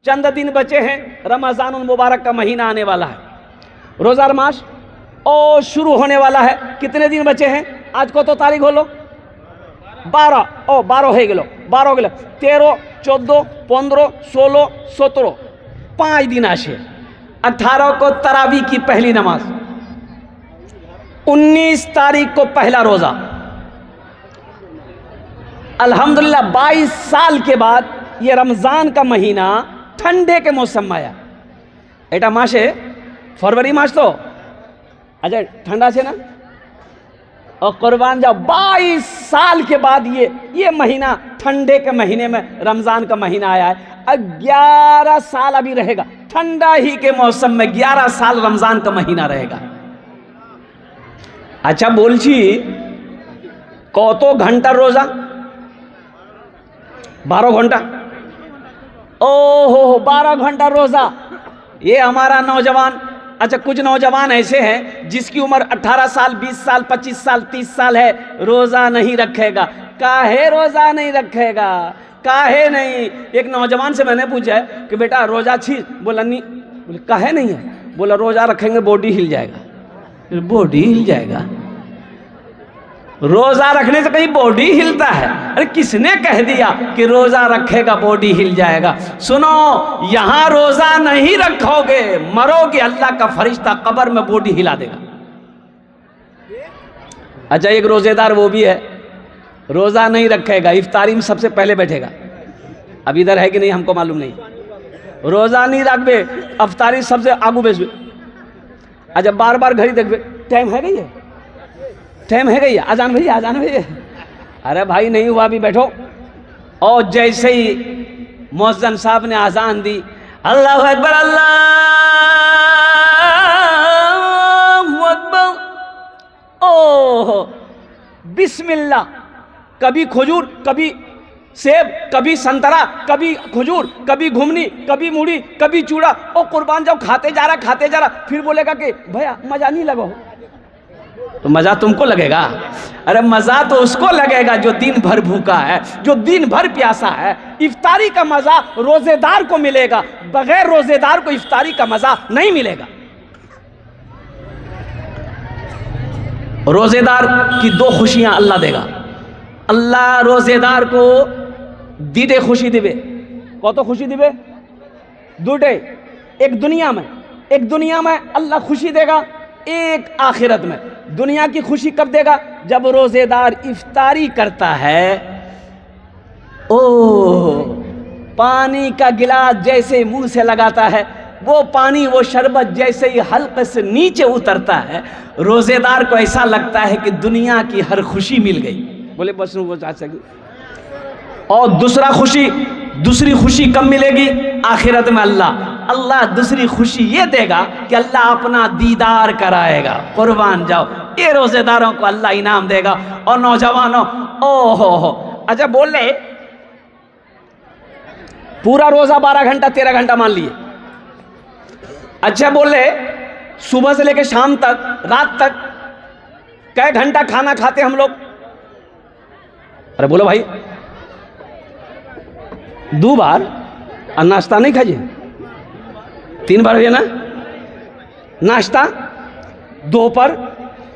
चंद दिन बचे हैं, रमज़ानुल मुबारक का महीना आने वाला है, रोज़ा मास और शुरू होने वाला है। कितने दिन बचे हैं? आज को तो तारीख हो लो 12, ओ 12 हो गलो, 12 हो गलो, 13, 14, 15, 16, 17, 5 दिन आशे। 18 को तरावी की पहली नमाज, 19 तारीख को पहला रोज़ा। अल्हम्दुलिल्लाह 22 साल के बाद ये रमज़ान का महीना ठंडे के मौसम में आया। एटा मासे फरवरी मास तो अच्छा ठंडा से ना, और कुर्बान जाओ 22 साल के बाद ये महीना ठंडे के महीने में रमज़ान का महीना आया है। 11 साल अभी रहेगा ठंडा ही के मौसम में, 11 साल रमज़ान का महीना रहेगा। अच्छा बोलছি কত घंटा रोजा? 12 घंटा। ओहो 12 घंटा रोजा। ये हमारा नौजवान, अच्छा कुछ नौजवान ऐसे हैं जिसकी उम्र 18 साल, 20 साल, 25 साल, 30 साल है, रोजा नहीं रखेगा। काहे रोजा नहीं रखेगा? काहे नहीं? एक नौजवान से मैंने पूछा कि बेटा रोजा छी? बोला नहीं। बोले काहे नहीं है? बोला रोजा रखेंगे बॉडी हिल जाएगा। बॉडी हिल जाएगा? रोजा रखने से कहीं बॉडी हिलता है? अरे किसने कह दिया कि रोजा रखेगा बॉडी हिल जाएगा? सुनो, यहां रोजा नहीं रखोगे मरोगे, अल्लाह का फरिश्ता कब्र में बॉडी हिला देगा। अच्छा एक रोजेदार वो भी है, रोजा नहीं रखेगा, इफ्तारी में सबसे पहले बैठेगा। अब इधर है कि नहीं हमको मालूम नहीं। रोजा नहीं रखबे, इफ्तारी सबसे आगू बैठबे। अच्छा बार बार घड़ी देखबे, टाइम है गई है, टाइम है गई, आजान भैया, आजान भैया। अरे भाई नहीं हुआ अभी बैठो। और जैसे ही मुअज्जिन साहब ने आजान दी, अल्लाहु अकबर, अल्लाहु अकबर, ओह बिस्मिल्लाह। कभी खजूर, कभी सेब, कभी संतरा, कभी खजूर, कभी घुमनी, कभी मूढ़ी, कभी चूड़ा। ओ कुर्बान जाओ, खाते जा रहा, खाते जा रहा। फिर बोलेगा कि भैया मजा नहीं लगा हो। तो मजा तुमको लगेगा? अरे मजा तो उसको लगेगा जो दिन भर भूखा है, जो दिन भर प्यासा है। इफ्तारी का मजा रोजेदार को मिलेगा, बगैर रोजेदार को इफ्तारी का मजा नहीं मिलेगा। रोजेदार की 2 खुशियां अल्लाह देगा। अल्लाह रोजेदार को दीदे खुशी दिवे। कत खुशी दिवे? 2। एक दुनिया में अल्लाह खुशी देगा, एक आखिरत में। दुनिया की खुशी कब देगा? जब रोजेदार इफ्तारी करता है। ओह पानी का गिलास जैसे मुंह से लगाता है, वो पानी, वो शरबत जैसे ही हल्के से नीचे उतरता है, रोजेदार को ऐसा लगता है कि दुनिया की हर खुशी मिल गई। बोले बस वो चाह सके। और दूसरी खुशी कब मिलेगी? आखिरत में अल्लाह दूसरी खुशी ये देगा कि अल्लाह अपना दीदार कराएगा। कुर्बान जाओ, ये रोजेदारों को अल्लाह इनाम देगा। और नौजवानों, ओहो अच्छा बोल रहे पूरा रोजा 12 घंटा 13 घंटा मान लिए। अच्छा बोल रहे सुबह से लेकर शाम तक, रात तक कै घंटा खाना खाते हम लोग? अरे बोलो भाई, 2 बार। और नाश्ता नहीं खाइए? 3 बार है ना नाश्ता, दोपहर,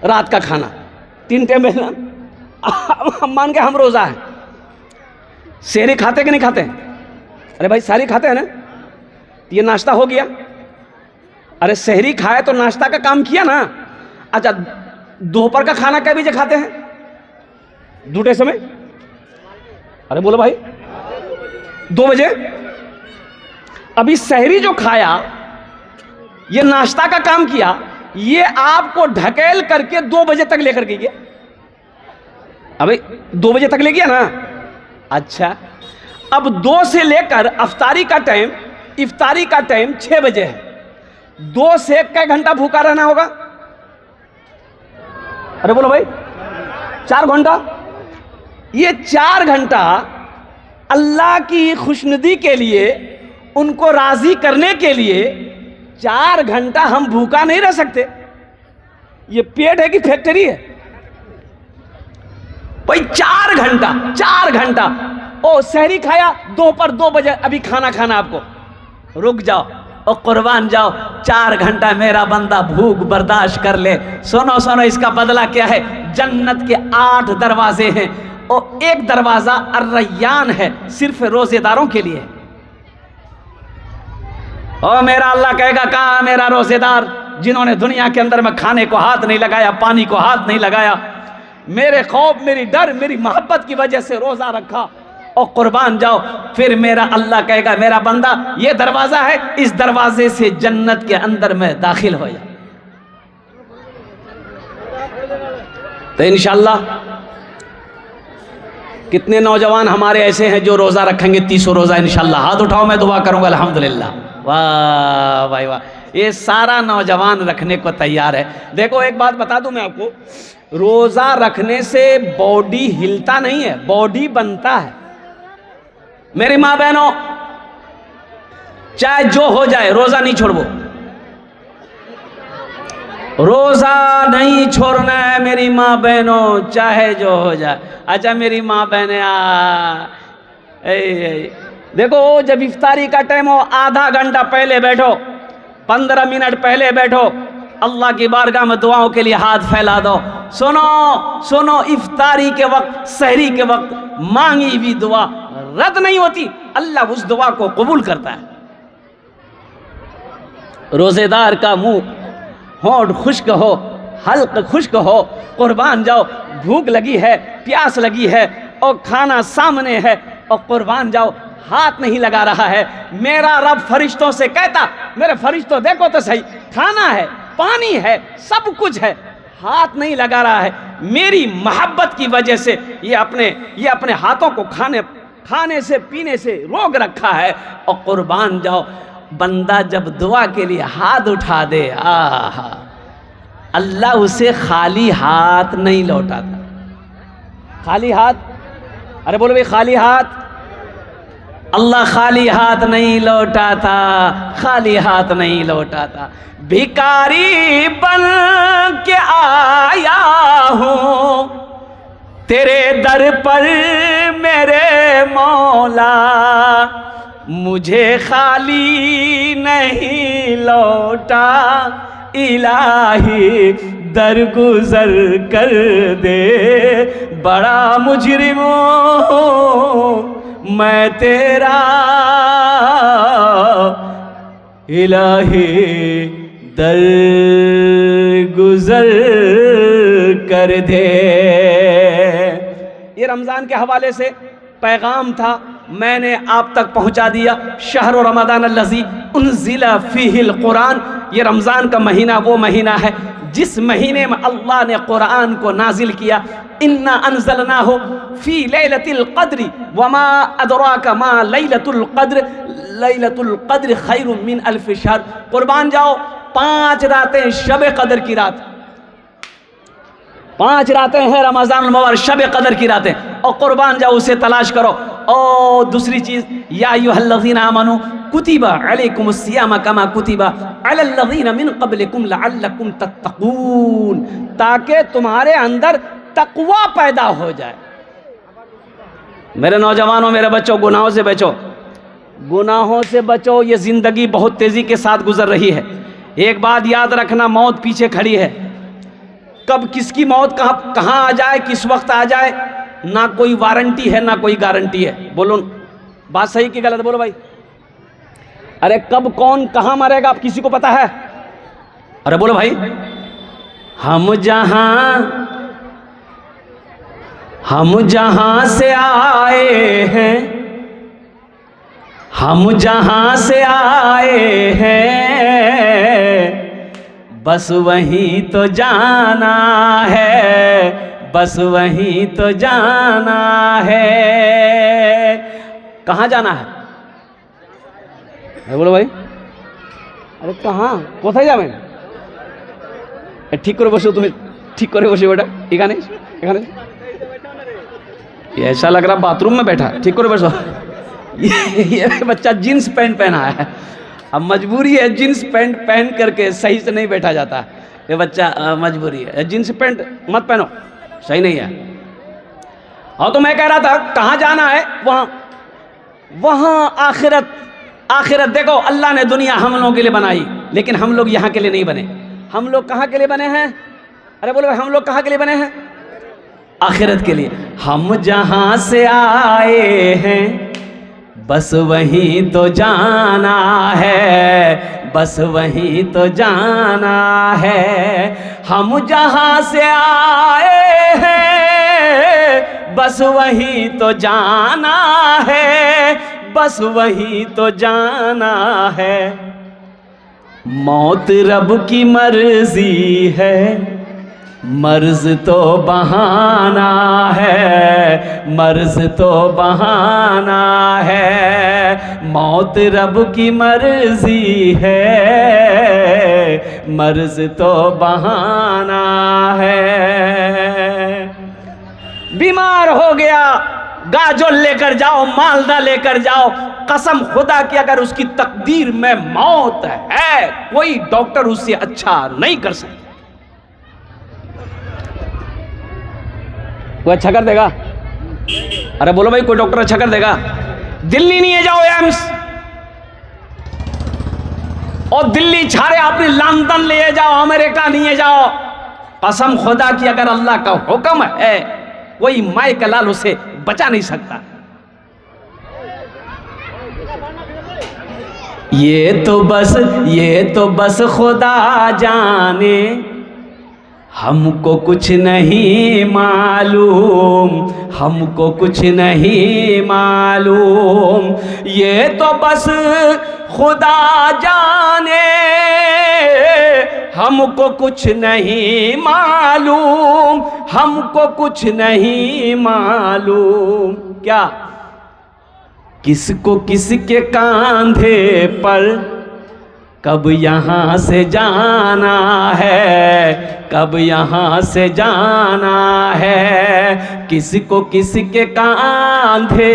रात का खाना, 3 टाइम है ना। हम मान के हम रोजा है। सहरी खाते कि नहीं खाते? अरे भाई सहरी खाते हैं ना, ये नाश्ता हो गया। अरे सहरी खाए तो नाश्ता का काम किया ना। अच्छा दोपहर का खाना कै बजे खाते हैं? 2 समय। अरे बोलो भाई 2 बजे। अभी सहरी जो खाया, ये नाश्ता का काम किया, ये आपको ढकेल करके 2 बजे तक लेकर के गया। अबे 2 बजे तक ले गया ना। अच्छा अब 2 से लेकर इफ्तारी का टाइम 6 बजे है। 2 से कै घंटा भूखा रहना होगा? अरे बोलो भाई 4 घंटा। ये 4 घंटा अल्लाह की खुशनुदी के लिए, उनको राजी करने के लिए 4 घंटा हम भूखा नहीं रह सकते। ये पेट है कि फैक्ट्री है? भाई 4 घंटा। ओ सहरी खाया, दोपहर 2 बजे अभी खाना खाना आपको। रुक जाओ और कुर्बान जाओ, 4 घंटा मेरा बंदा भूख बर्दाश्त कर ले। सुनो सुनो, इसका बदला क्या है? जन्नत के 8 दरवाजे हैं और एक दरवाजा अर्रय्यान है, सिर्फ रोजेदारों के लिए। और मेरा अल्लाह कहेगा, कहाँ मेरा रोजेदार जिन्होंने दुनिया के अंदर में खाने को हाथ नहीं लगाया, पानी को हाथ नहीं लगाया, मेरे खौफ, मेरी डर, मेरी मोहब्बत की वजह से रोजा रखा और कुर्बान जाओ। फिर मेरा अल्लाह कहेगा, मेरा बंदा ये दरवाजा है, इस दरवाजे से जन्नत के अंदर में दाखिल हो जा। तो इंशाअल्लाह कितने नौजवान हमारे ऐसे हैं जो रोजा रखेंगे 300 रोजा इंशाअल्लाह? हाथ उठाओ, मैं दुआ करूंगा अल्हम्दुलिल्लाह। वाह भाई वाह, ये सारा नौजवान रखने को तैयार है। देखो एक बात बता दूं मैं आपको, रोजा रखने से बॉडी हिलता नहीं है, बॉडी बनता है। मेरी माँ बहनों, चाहे जो हो जाए रोजा नहीं छोड़ो, रोजा नहीं छोड़ना है मेरी माँ बहनों, चाहे जो हो जाए। अच्छा मेरी माँ बहने देखो, जब इफ्तारी का टाइम हो, आधा घंटा पहले बैठो, 15 मिनट पहले बैठो, अल्लाह की बारगाह में दुआओं के लिए हाथ फैला दो। सुनो सुनो, इफ्तारी के वक्त, सहरी के वक्त मांगी हुई दुआ रद्द नहीं होती, अल्लाह उस दुआ को कबूल करता है। रोजेदार का मुंह, होंठ खुश्क हो, हल्क खुश्क हो, कुर्बान जाओ, भूख लगी है, प्यास लगी है और खाना सामने है और कुर्बान जाओ, हाथ नहीं लगा रहा है। मेरा रब फरिश्तों से कहता, मेरे फरिश्तों देखो तो सही, खाना है, पानी है, सब कुछ है, हाथ नहीं लगा रहा है। मेरी मोहब्बत की वजह से ये अपने हाथों को खाने से पीने से रोक रखा है। और कुर्बान जाओ, बंदा जब दुआ के लिए हाथ उठा दे, आहा, अल्लाह उसे खाली हाथ नहीं लौटाता। खाली हाथ, अरे बोलो भाई, खाली हाथ अल्लाह खाली हाथ नहीं लौटाता, खाली हाथ नहीं लौटाता। भिखारी बन के आया हूँ तेरे दर पर मेरे मौला, मुझे खाली नहीं लौटा, इलाही दरगुजर कर दे, बड़ा मुजरिम हूँ मैं तेरा, इलाही दरगुजर कर दे। ये रमज़ान के हवाले से पैगाम था, मैंने आप तक पहुंचा दिया। शहर रमज़ान अल्लज़ी उन्ज़िला फ़ीहिल कुरान, ये रमज़ान का महीना वो महीना है जिस महीने में अल्लाह ने कुरान को नाजिल किया। इन्ना अनज़लनाहु फ़ी लैलतिल क़द्रि वमा अदराका मा लैलतुल क़द्र, लैलतुल क़द्र खैरुम मिन अल्फ़ि शहर। कुर्बान जाओ, 5 रातें शब क़द्र की रात, 5 रातें हैं रमज़ान मुबारक, शब क़द्र की रातें, और कुर्बान जाओ उसे तलाश करो। और दूसरी चीज़, या अय्युहल्लज़ीना आमनू कुतिबा अलैकुमुस्सियाम कमा कुतिबा अलल्लज़ीना मिन क़ब्लिकुम लअल्लकुम तत्तक़ून, ताकि तुम्हारे अंदर तक़वा पैदा हो जाए। मेरे नौजवानों, मेरे बच्चों, गुनाहों से बचो, गुनाहों से बचो। ये ज़िंदगी बहुत तेज़ी के साथ गुजर रही है। एक बात याद रखना, मौत पीछे खड़ी है। कब किसकी मौत कहाँ आ जाए, किस वक्त आ जाए, ना कोई वारंटी है ना कोई गारंटी है। बोलो बात सही कि गलत, बोलो भाई। अरे कब कौन कहाँ मरेगा, आप किसी को पता है? अरे बोलो भाई। हम जहां से आए हैं, हम जहां से आए हैं, बस वहीं तो जाना है, बस वहीं तो जाना है। कहाँ जाना है? बोलो भाई। अरे कहाँ, कोথায় যাবেন? ঠিক করে বসো, তুমি ঠিক করে বসো बेटा, এখানে এখানে। ये ऐसा लग रहा बाथरूम में बैठा, ठीक करे बसो। ये बच्चा जीन्स पैंट पहना है, अब मजबूरी है, जीन्स पैंट पहन करके सही से नहीं बैठा जाता। ये बच्चा मजबूरी है, जीन्स पैंट मत पहनो, सही नहीं है। और तो मैं कह रहा था कहाँ जाना है, वहाँ आखिरत आखिरत देखो, अल्लाह ने दुनिया हम लोगों के लिए बनाई, लेकिन हम लोग यहाँ के लिए नहीं बने। हम लोग कहाँ के लिए बने हैं? अरे बोलो, हम लोग कहाँ के लिए बने हैं? आखिरत के लिए। हम जहाँ से आए हैं बस वहीं तो जाना है, बस वहीं तो जाना है। हम जहाँ से आए हैं बस वहीं तो जाना है, बस वहीं तो जाना है। मौत रब की मर्जी है, मर्ज तो बहाना है, मर्ज तो बहाना है। मौत रब की मर्जी है, मर्ज तो बहाना है। बीमार हो गया, गाजर लेकर जाओ, मालदा लेकर जाओ, कसम खुदा की अगर उसकी तकदीर में मौत है, कोई डॉक्टर उससे अच्छा नहीं कर सकता। कोई अच्छा कर देगा? अरे बोलो भाई, कोई डॉक्टर अच्छा कर देगा? दिल्ली नहीं जाओ एम्स, और दिल्ली छाड़े अपनी लंदन ले जाओ, अमेरिका नहीं जाओ, कसम खुदा की अगर अल्लाह का हुक्म है, कोई माए का लाल उसे बचा नहीं सकता। ये तो बस खुदा जाने, हमको कुछ नहीं मालूम, हमको कुछ नहीं मालूम। ये तो बस खुदा जाने, हमको कुछ नहीं मालूम, हमको कुछ नहीं मालूम। क्या? किसको किसके कांधे पर कब यहाँ से जाना है, कब यहाँ से जाना है। किसको किसके कांधे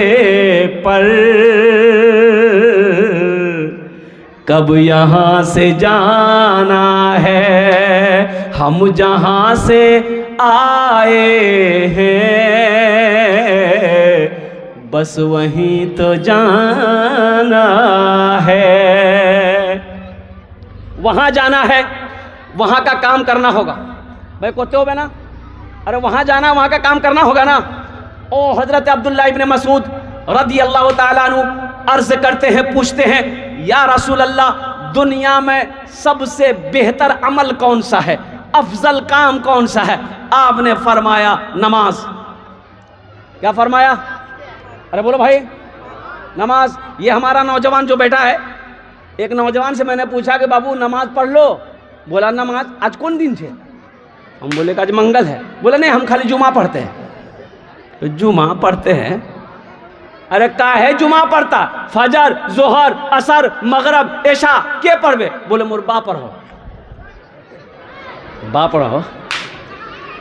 पर कब यहाँ से जाना है। हम जहाँ से आए हैं बस वहीं तो जाना है। वहाँ जाना है, वहाँ का काम करना होगा। भाई कोते हो ना? अरे वहाँ जाना, वहाँ का काम करना होगा ना। ओ हजरत अब्दुल्लाह इब्न मसूद रदी अल्लाह ताला अन्हु अर्ज करते हैं, पूछते हैं, या रसूल अल्लाह, दुनिया में सबसे बेहतर अमल कौन सा है, अफजल काम कौन सा है? आपने फरमाया नमाज। क्या फरमाया? अरे बोलो भाई, नमाज। ये हमारा नौजवान जो बैठा है, एक नौजवान से मैंने पूछा कि बाबू नमाज पढ़ लो। बोला नमाज आज कौन दिन थे? हम बोले कि आज मंगल है। बोला नहीं, हम खाली जुमा पढ़ते हैं। तो जुमा पढ़ते हैं? अरे का है जुमा पढ़ता? फजर, जोहर, असर, मगरब, ऐशा के पढ़वे? बोले मोर बाप पढ़ो। बाप पढ़ो,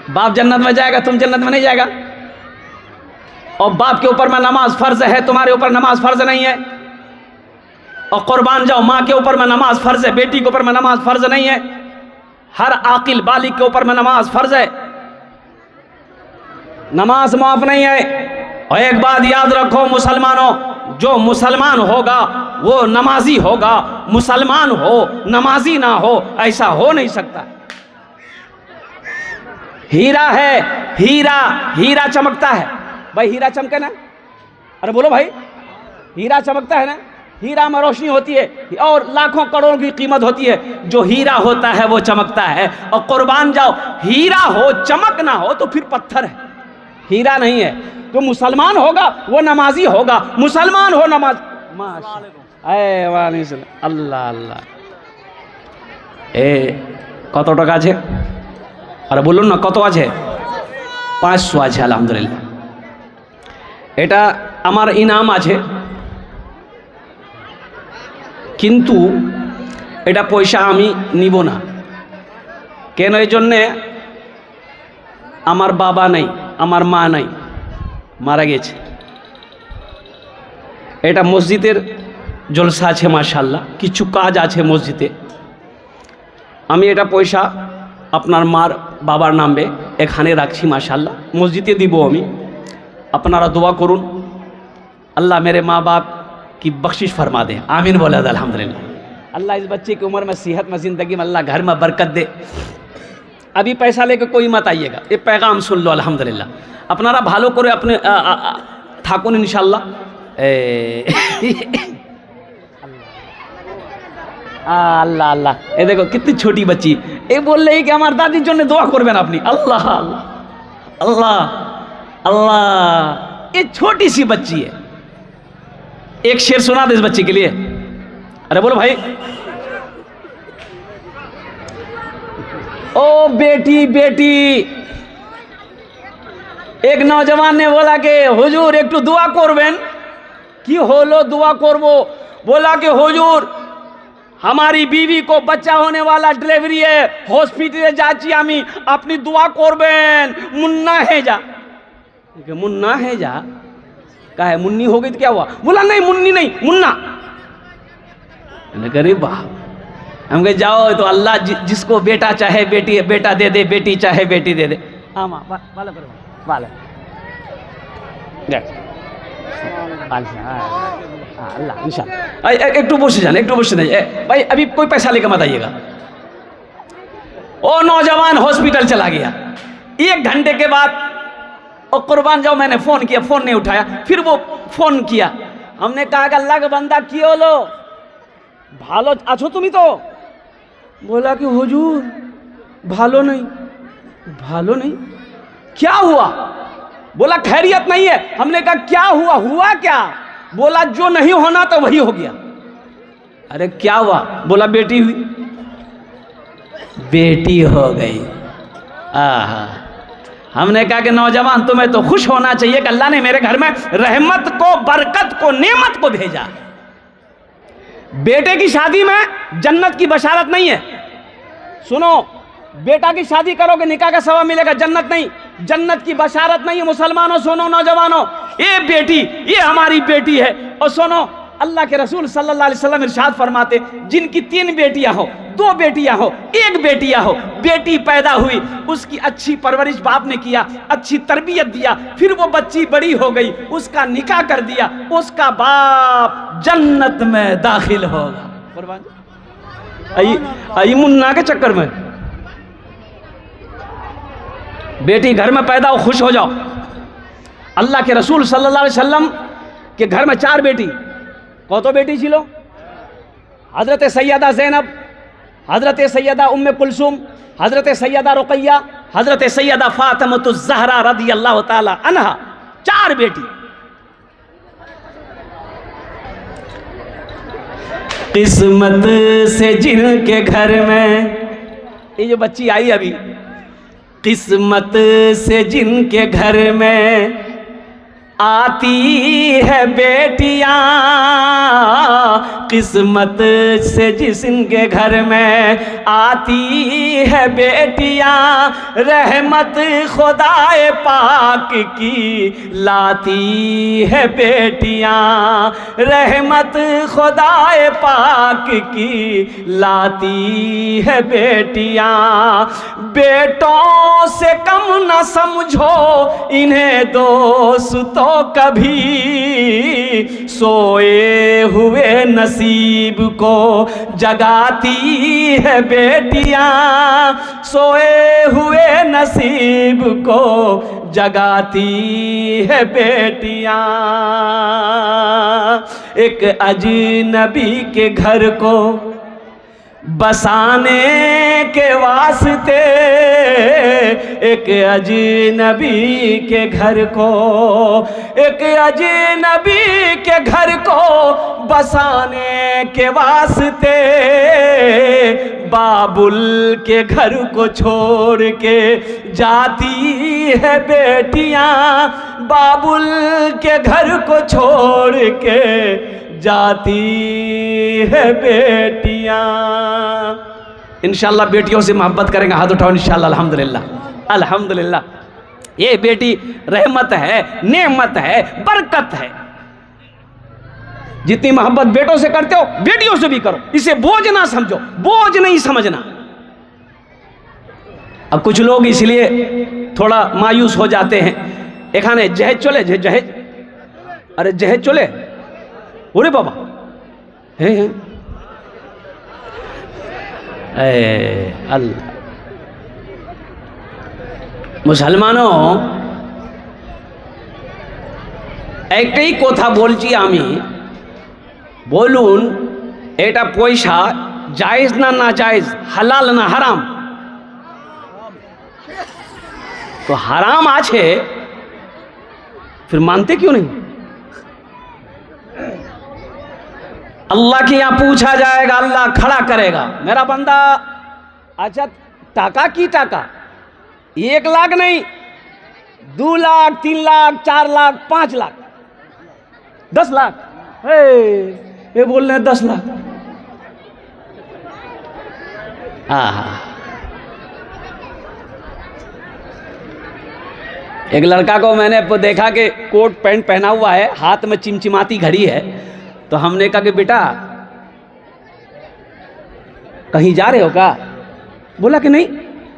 बाप जन्नत में जाएगा, तुम जन्नत में नहीं जाएगा। और बाप के ऊपर में नमाज फर्ज है, तुम्हारे ऊपर नमाज फर्ज नहीं है। और कुर्बान जाओ, माँ के ऊपर में नमाज फर्ज है, बेटी के ऊपर में नमाज फर्ज नहीं है। हर आकिल बालिग के ऊपर में नमाज फर्ज है, नमाज माफ नहीं है। और एक बात याद रखो मुसलमानों, जो मुसलमान होगा वो नमाजी होगा, मुसलमान हो नमाजी ना हो, ऐसा हो नहीं सकता। हीरा है, हीरा, हीरा चमकता है। भाई हीरा चमके ना? अरे बोलो भाई, हीरा चमकता है ना? हीरा में रोशनी होती है और लाखों करोड़ों की कीमत होती है। जो हीरा होता है वो चमकता है। और कुर्बान जाओ, हीरा हो चमक ना हो तो फिर पत्थर है, हीरा नहीं है। जो मुसलमान होगा वो नमाजी होगा, मुसलमान हो नमाज। अल्लाह अल्लाह। কত টাকা আছে? আরে বলুন না কত আছে? 500 আছে আলহামদুলিল্লাহ। এটা আমার ইনাম আছে, কিন্তু এটা পয়সা আমি নিব না। কেন? এই জন্যে আমার বাবা নাই, আমার মা নাই, মারা গেছে। এটা মসজিদের জলসা আছে মাশাআল্লাহ, কিছু কাজ আছে মসজিদে। আমি এটা পয়সা আপনার মার বাবার নামে এখানে রাখছি মাশাআল্লাহ, মসজিদে দিব আমি। আপনারা দোয়া করুন, আল্লাহ मेरे माँ बाप की बख्शिश फरमा दे। आमीन बोला अल्हम्दुलिल्लाह। अल्लाह इस बच्चे की उम्र में, सेहत में, ज़िंदगी में अल्लाह घर में बरकत दे। अभी पैसा लेकर कोई मत आइएगा, ये पैगाम सुन लो अल्हम्दुलिल्लाह। अपनारा भालो करो अपने थाकुन इंशाल्लाह। अल्लाह अल्लाह, ये देखो कितनी छोटी बच्ची, ये बोल रही कि हमारे दादी जो ने दुआ करबेन अपनी। अल्लाह अल्लाह अल्लाह अल्लाह, ये छोटी सी बच्ची है। एक शेर सुना दे इस बच्ची के लिए। अरे बोलो भाई। ओ बेटी बेटी, एक नौजवान ने बोला कि हुजूर एक तो दुआ करबेन। कि होलो दुआ करबो? बोला कि हुजूर हमारी बीवी को बच्चा होने वाला, डिलीवरी है, हॉस्पिटले जाची आमी, अपनी दुआ करबेन। मुन्ना है जा। मुन्ना है जा का है, मुन्नी हो गई तो क्या हुआ? बोला नहीं मुन्नी नहीं, मुन्ना। अरे वाह। हम कहे जाओ तो अल्लाह जिसको बेटा चाहे बेटी बेटा दे दे, बेटी चाहे बेटी दे दे। आमा वाला करो वाला अल्लाह इंशाल्लाह। एक तो बस जान, एक तो बस नहीं भाई, अभी कोई पैसा लेकर मत आइएगा। ओ नौजवान हॉस्पिटल चला गया। 1 घंटे के बाद ओ कुर्बान जाओ, मैंने फोन किया, फोन नहीं उठाया। फिर वो फोन किया, हमने कहा कि अल्लाह का बंदा की होलो, भालो आछो तुम्ही तो? बोला कि हुजूर भालो नहीं। भालो नहीं? क्या हुआ? बोला खैरियत नहीं है। हमने कहा क्या हुआ? हुआ क्या? बोला जो नहीं होना तो वही हो गया। अरे क्या हुआ? बोला बेटी हुई। बेटी हो गई। आहा। हमने कहा कि नौजवान तुम्हें तो खुश होना चाहिए कि अल्लाह ने मेरे घर में रहमत को, बरकत को, नेमत को भेजा। बेटे की शादी में जन्नत की बशारत नहीं है। सुनो, बेटा की शादी करोगे निकाह का सवाब मिलेगा, जन्नत नहीं। जन्नत की बशारत नहीं है। मुसलमानों सुनो, नौजवानों, ये बेटी, ये हमारी बेटी है। और सुनो, अल्लाह के रसूल सल्लल्लाहु अलैहि वसल्लम इरशाद फरमाते, जिनकी 3 बेटियां हो, 2 बेटियां हो, 1 बेटियां हो, बेटी पैदा हुई, उसकी अच्छी परवरिश बाप ने किया, अच्छी तरबियत दिया, फिर वो बच्ची बड़ी हो गई, उसका निकाह कर दिया, उसका बाप जन्नत में दाखिल होगा। आई मुन्ना के चक्कर में बेटी घर में पैदा हो, खुश हो जाओ। अल्लाह के रसूल सल्लल्लाहु अलैहि वसल्लम के घर में 4 बेटी। कौतो बेटी छिलो? हजरत सैयदा ज़ैनब, हजरत सैयदा उम्मे कुलसूम, हजरत सैयदा रुक़ैया, हजरत सैयदा फातिमतुज़ ज़हरा रज़ियल्लाहु ताला अन्हा। 4 बेटी। किस्मत से जिनके घर में, ये जो बच्ची आई अभी, किस्मत से जिनके घर में आती है बेटियां, किस्मत से जिसके घर में आती है बेटियां, रहमत खुदाए पाक की लाती है बेटियां, रहमत खुदाए पाक की लाती है बेटियां। बेटों से कम न समझो इन्हें दोस्तों कभी, सोए हुए नसीब को जगाती है बेटियां, सोए हुए नसीब को जगाती है बेटियां। एक अजनबी के घर को बसाने के वास्ते, एक अजनबी के घर को, एक अजनबी के घर को बसाने के वास्ते, बाबुल के घर को छोड़ के जाती है बेटियां, बाबुल के घर को छोड़ के जाती है बेटियां। इंशाल्लाह बेटियों से मोहब्बत करेंगे, हाथ उठाओ इंशाल्लाह। अल्हम्दुलिल्लाह अल्हम्दुलिल्लाह। ये बेटी रहमत है, नेमत है, बरकत है। जितनी मोहब्बत बेटों से करते हो बेटियों से भी करो, इसे बोझ ना समझो, बोझ नहीं समझना। अब कुछ लोग इसलिए थोड़ा मायूस हो जाते हैं, एखाने जहेज चले, जहेज, अरे जहेज चले, अरे बाबा है अल्लाह। मुसलमानों একটাই কথা বলছি আমি, বলুন এটা পয়সা জায়েজ না না জায়েজ, হালাল না হারাম? तो हराम आछे फिर मानते क्यों नहीं? अल्लाह के यहाँ पूछा जाएगा, अल्लाह खड़ा करेगा, मेरा बंदा अच्छा टाका की टाका, 1 लाख नहीं 2 लाख 3 लाख 4 लाख 5 लाख 10 लाख, ये बोल रहे हैं 10 लाख। एक लड़का को मैंने देखा कि कोट पैंट पहना हुआ है, हाथ में चिमचिमाती घड़ी है, तो हमने कहा कि बेटा कहीं जा रहे हो क्या? बोला कि नहीं।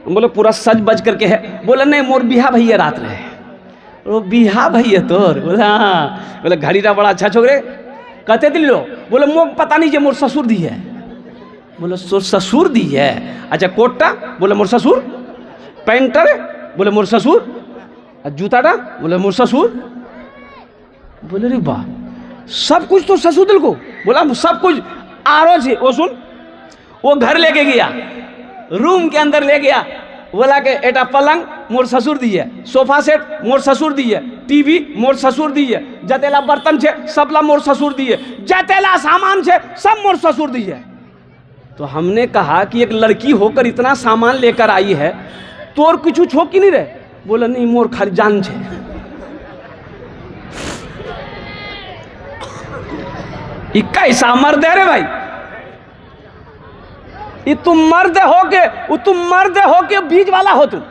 हम बोले पूरा सज बज करके है। बोला नहीं मोर बिहा भैया रात रहे। वो बिहा भैया तोर? बोला हाँ। बोले घड़ी रा बड़ा अच्छा छोकरे, कहते दिल लो। बोले मोक पता नहीं जे मोर ससुर दी है। बोले ससुर दी है? अच्छा कोटटा? बोले मोर ससुर। पैंटर? बोले मोर ससुर। जूताटा? बोले मोर ससुर। बोले रे वाह, सब कुछ तो ससुर दिल को। बोला सब कुछ आरो से। वो सुन, वो घर लेके गया, रूम के अंदर ले गया, बोला कि एटा पलंग मोर ससुर दी है, सोफा सेट मोर ससुर दी है, टीवी मोर ससुर दी है, जतेला बर्तन छे सबला मोर ससुर दी है, जतेला सामान छे सब मोर ससुर दी है। तो हमने कहा कि एक लड़की होकर इतना सामान लेकर आई है, तोर कुछ छो कि नहीं रहे? बोला नहीं मोर खाली जान छे। कैसा मर्द है रे भाई? ये तुम मर्द हो के बीज वाला हो तुम।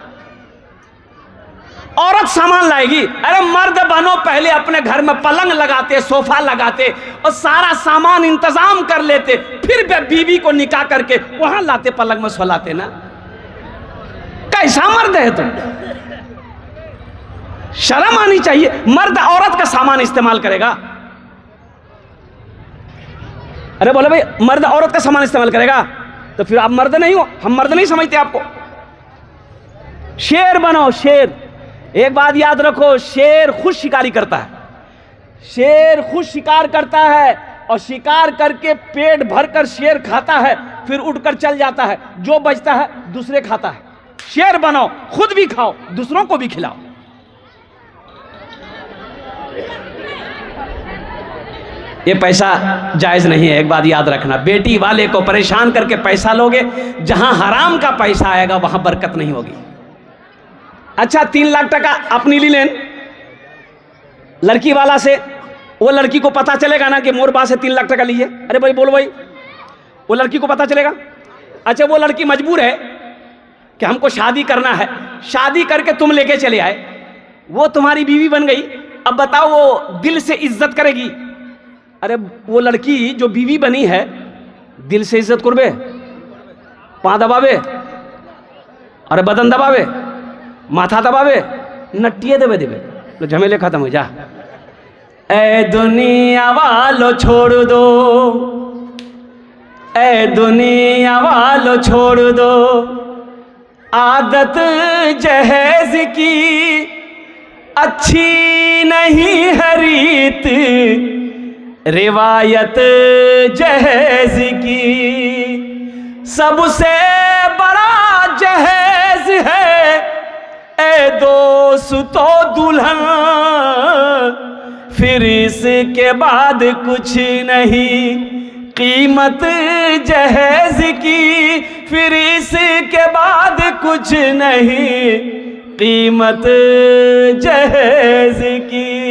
औरत सामान लाएगी, अरे मर्द बनो, पहले अपने घर में पलंग लगाते, सोफा लगाते और सारा सामान इंतजाम कर लेते, फिर बीवी को निकाह करके वहां लाते, पलंग में सोलाते ना। कैसा मर्द है तुम? शर्म आनी चाहिए। मर्द औरत का सामान इस्तेमाल करेगा? अरे बोले भाई मर्द औरत का सामान इस्तेमाल करेगा तो फिर आप मर्द नहीं हो, हम मर्द नहीं समझते आपको। शेर बनो, शेर। एक बात याद रखो, शेर खुद शिकारी करता है, शेर खुद शिकार करता है और शिकार करके पेट भरकर शेर खाता है, फिर उठकर चल जाता है, जो बचता है दूसरे खाता है। शेर बनो, खुद भी खाओ, दूसरों को भी खिलाओ। ये पैसा जायज नहीं है, एक बात याद रखना। बेटी वाले को परेशान करके पैसा लोगे, जहां हराम का पैसा आएगा वहां बरकत नहीं होगी। अच्छा 3 लाख टका अपनी ली लेन लड़की वाला से, वो लड़की को पता चलेगा ना कि मोर बा से 3 लाख टका लिए? अरे भाई बोलो भाई, वो लड़की को पता चलेगा? अच्छा वो लड़की मजबूर है कि हमको शादी करना है, शादी करके तुम लेके चले आए, वो तुम्हारी बीवी बन गई, अब बताओ वो दिल से इज्जत करेगी? अरे वो लड़की जो बीवी बनी है दिल से इज्जत करबे? पाँव दबावे, अरे बदन दबावे, माथा दबावे, नटिए देवे देवे, तो झमेले खत्म हो जा। ए दुनिया वालों छोड़ दो, ए दुनिया वालों छोड़ दो, आदत जहेज की अच्छी नहीं है रीत, रिवायत जहेज की सबसे बड़ा जहेज है, ए दोस्तों दुल्हन, फिर इसके बाद कुछ नहीं कीमत जहेज की, फिर इसके बाद कुछ नहीं कीमत जहेज की।